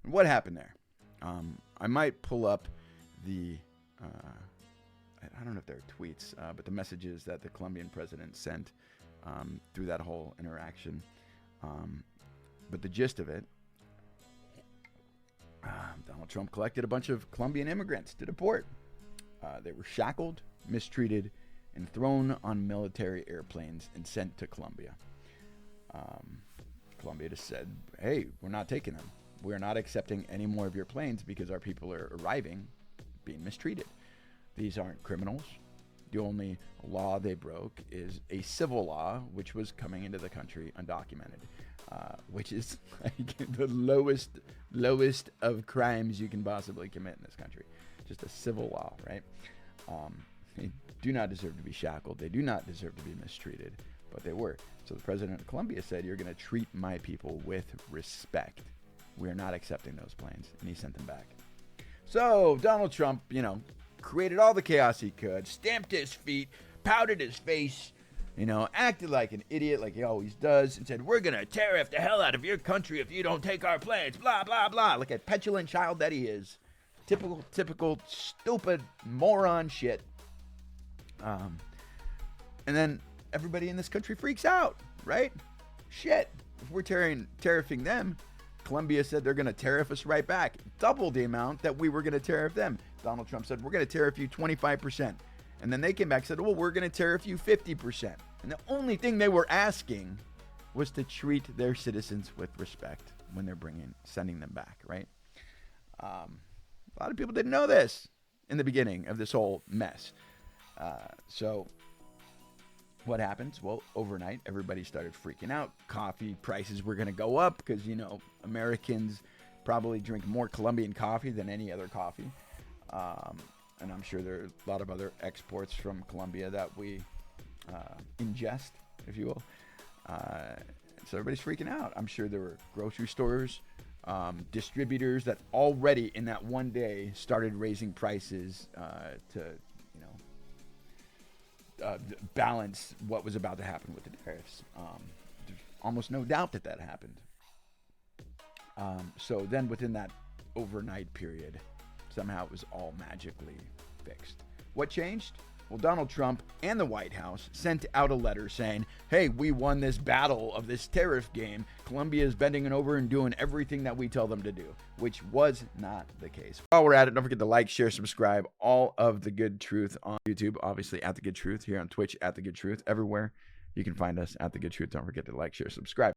What happened there? I might pull up the, I don't know if they're tweets, but the messages that the Colombian president sent through that whole interaction. But the gist of it, Donald Trump collected a bunch of Colombian immigrants to deport. They were shackled, mistreated, and thrown on military airplanes and sent to Colombia. Colombia just said, hey, we're not taking them. We're not accepting any more of your planes because our people are arriving being mistreated. These aren't criminals. The only law they broke is a civil law, which was coming into the country undocumented, which is like the lowest of crimes you can possibly commit in this country. Just a civil law, right? They do not deserve to be shackled. They do not deserve to be mistreated, but they were. So the president of Colombia said, you're going to treat my people with respect. We are not accepting those planes. And he sent them back. So Donald Trump, created all the chaos he could, stamped his feet, pouted his face, acted like an idiot like he always does, and said, we're going to tariff the hell out of your country if you don't take our planes, blah, blah, blah, like a petulant child that he is. Typical, stupid, moron shit. And then everybody in this country freaks out, right? Shit. If we're tariffing them, Colombia said they're going to tariff us right back. Double the amount that we were going to tariff them. Donald Trump said, we're going to tariff you 25%. And then they came back and said, well, we're going to tariff you 50%. And the only thing they were asking was to treat their citizens with respect when they're sending them back, right? A lot of people didn't know this in the beginning of this whole mess. So what happens? Well, overnight, everybody started freaking out. Coffee prices were going to go up because, Americans probably drink more Colombian coffee than any other coffee. And I'm sure there are a lot of other exports from Colombia that we ingest, if you will. So everybody's freaking out. I'm sure there were grocery stores, distributors that already in that one day started raising prices to balance what was about to happen with the tariffs. There's almost no doubt that happened. So then within that overnight period, somehow it was all magically fixed. What changed? Well, Donald Trump and the White House sent out a letter saying, hey, we won this battle of this tariff game. Colombia is bending over and doing everything that we tell them to do, which was not the case. While we're at it, don't forget to like, share, subscribe. All of The Good Truth on YouTube, obviously at The Good Truth, here on Twitch at The Good Truth, everywhere you can find us at The Good Truth. Don't forget to like, share, subscribe.